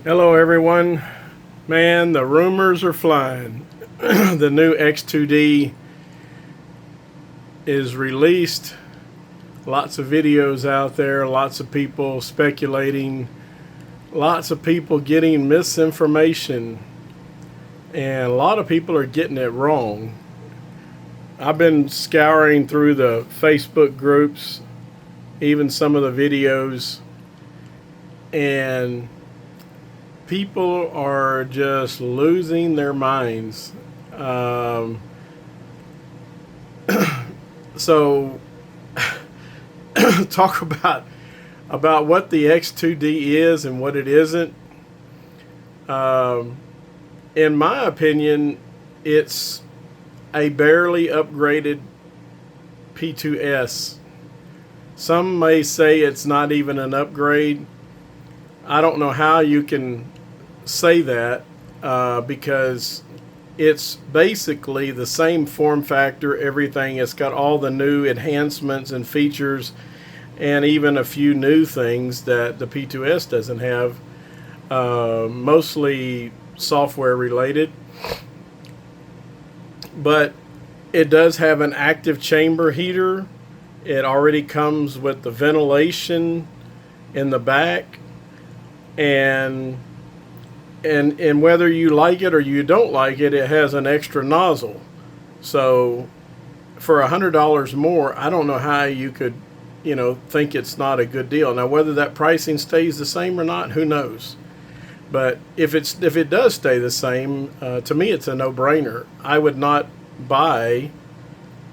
Hello everyone. Man, the rumors are flying. The new X2D is released. Lots of videos out there, lots of people speculating, lots of people getting misinformation, and a lot of people are getting it wrong. I've been scouring through the Facebook groups, even some of the videos, and people are just losing their minds. So talk about what the X2D is and what it isn't. In my opinion, it's a barely upgraded P2S. Some may say it's not even an upgrade. I don't know how you can say that because it's basically the same form factor, everything. It's got all the new enhancements and features and even a few new things that the P2S doesn't have, mostly software related. But it does have an active chamber heater. It already comes with the ventilation in the back. And whether you like it or you don't like it, it has an extra nozzle. So for $100 more, I don't know how you could, think it's not a good deal. Now, whether that pricing stays the same or not, who knows? But if it does stay the same, to me, it's a no-brainer. I would not buy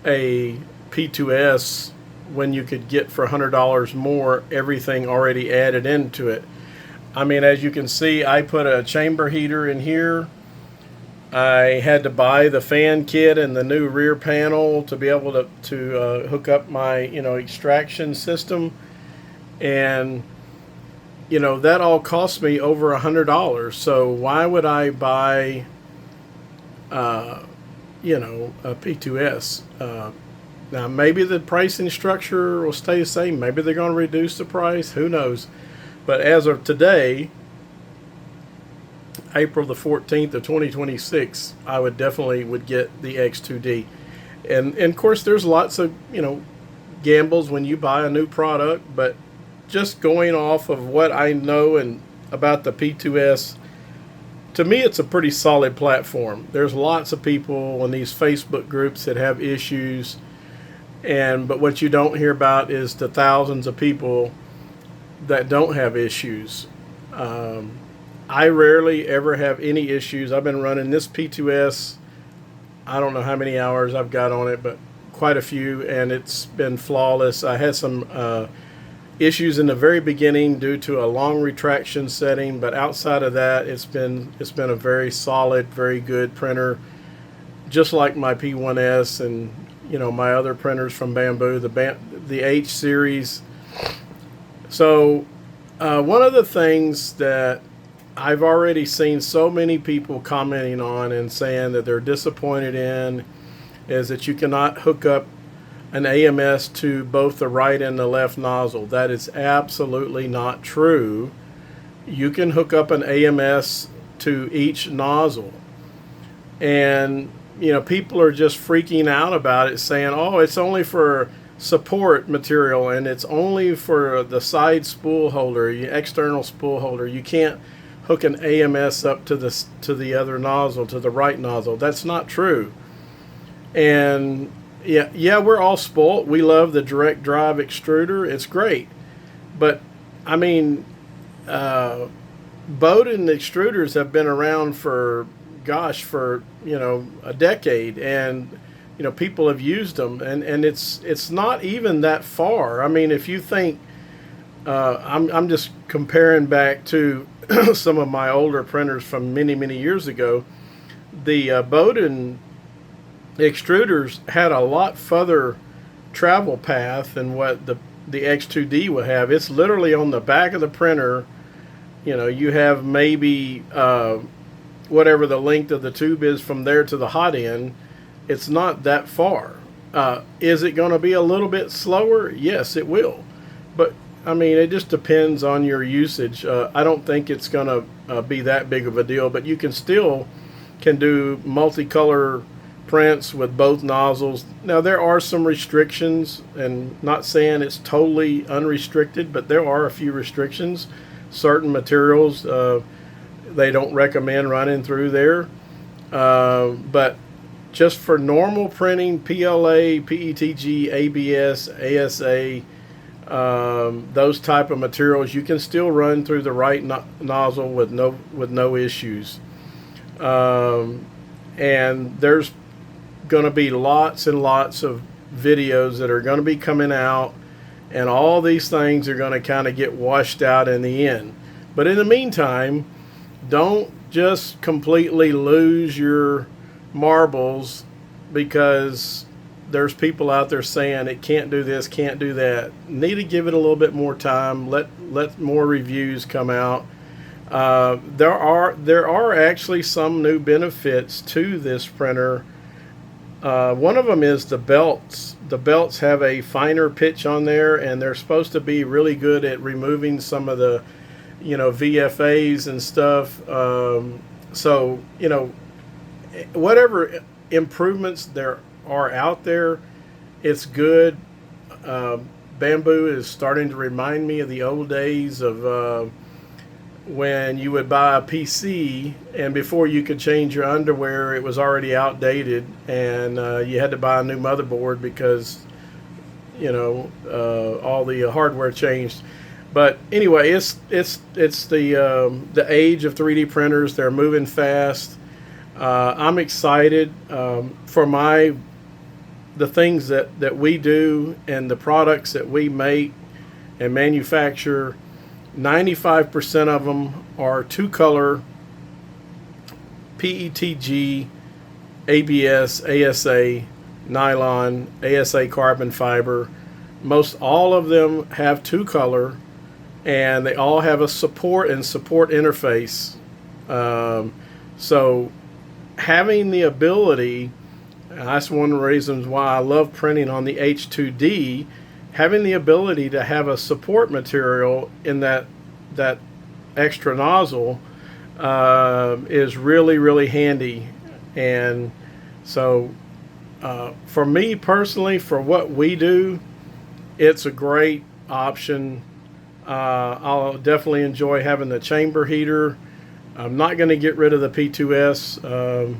a P2S when you could get for $100 more everything already added into it. I mean, as you can see, I put a chamber heater in here. I had to buy the fan kit and the new rear panel to be able to hook up my, extraction system. And, that all cost me over $100. So why would I buy, a P2S? Now, maybe the pricing structure will stay the same. Maybe they're going to reduce the price. Who knows? But as of today, April the 14th of 2026, I would definitely get the X2D. And of course, there's lots of, gambles when you buy a new product. But just going off of what I know and about the P2S, to me, it's a pretty solid platform. There's lots of people in these Facebook groups that have issues. But what you don't hear about is the thousands of people that don't have issues. I rarely ever have any issues. I've been running this P2S, I don't know how many hours I've got on it, but quite a few, and it's been flawless. I had some issues in the very beginning due to a long retraction setting, but outside of that, it's been a very solid, very good printer, just like my P1S and my other printers from Bambu, the H series. So one of the things that I've already seen so many people commenting on and saying that they're disappointed in is that you cannot hook up an AMS to both the right and the left nozzle. That is absolutely not true. You can hook up an AMS to each nozzle. And, people are just freaking out about it, saying, oh, it's only for support material and it's only for the side spool holder, external spool holder. You can't hook an AMS up to the other nozzle, to the right nozzle. That's not true. And yeah, we're all spoiled. We love the direct drive extruder. It's great. But I mean, Bowden extruders have been around for a decade, and people have used them, and it's not even that far. I mean, if you think, I'm just comparing back to some of my older printers from many years ago. The Bowden extruders had a lot further travel path than what the X2D will have. It's literally on the back of the printer. You have maybe whatever the length of the tube is from there to the hot end. It's not that far. Is it going to be a little bit slower? Yes, it will. But I mean, it just depends on your usage. I don't think it's going to be that big of a deal, but you can do multicolor prints with both nozzles. Now there are some restrictions, and not saying it's totally unrestricted, but there are a few restrictions. Certain materials they don't recommend running through there, but just for normal printing, PLA, PETG, ABS, ASA, those type of materials, you can still run through the right nozzle with no issues. And there's going to be lots and lots of videos that are going to be coming out, and all these things are going to kind of get washed out in the end. But in the meantime, don't just completely lose your marbles because there's people out there saying it can't do this, can't do that. Need to give it a little bit more time. Let more reviews come out. There are actually some new benefits to this printer. One of them is the belts. The belts have a finer pitch on there, and they're supposed to be really good at removing some of the, VFAs and stuff. So, whatever improvements there are out there, it's good. Bambu is starting to remind me of the old days of when you would buy a PC, and before you could change your underwear, it was already outdated, and you had to buy a new motherboard because all the hardware changed. But anyway, it's the age of 3D printers. They're moving fast. I'm excited for the things that we do and the products that we make and manufacture. 95% of them are two-color PETG, ABS, ASA, nylon, ASA carbon fiber. Most all of them have two-color, and they all have a support interface. So having the ability, and that's one of the reasons why I love printing on the H2D, having the ability to have a support material in that extra nozzle is really, really handy. And so for me personally, for what we do, it's a great option. I'll definitely enjoy having the chamber heater. I'm not going to get rid of the P2S.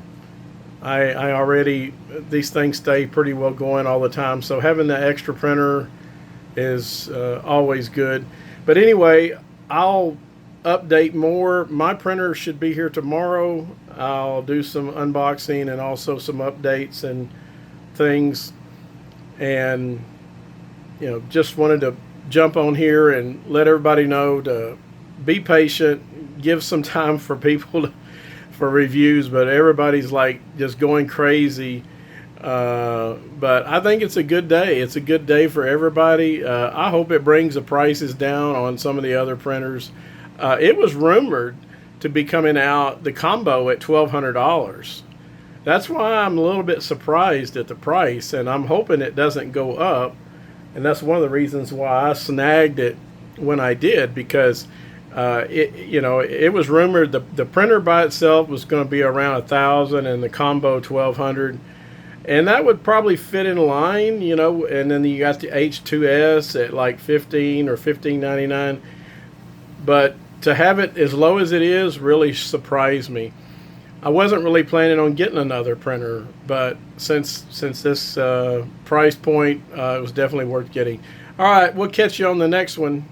I already, these things stay pretty well going all the time, so having the extra printer is always good. But anyway, I'll update more. My printer should be here tomorrow. I'll do some unboxing and also some updates and things, and just wanted to jump on here and let everybody know to be patient, give some time for people for reviews, but everybody's like just going crazy. But I think it's a good day. It's a good day for everybody. I hope it brings the prices down on some of the other printers. It was rumored to be coming out, the combo, at $1,200. That's why I'm a little bit surprised at the price, and I'm hoping it doesn't go up. And that's one of the reasons why I snagged it when I did, because it was rumored the printer by itself was going to be around $1,000 and the combo $1,200. And that would probably fit in line, and then you got the H2S at like $15 or $15.99. But to have it as low as it is really surprised me. I wasn't really planning on getting another printer, but since this price point, it was definitely worth getting. All right, we'll catch you on the next one.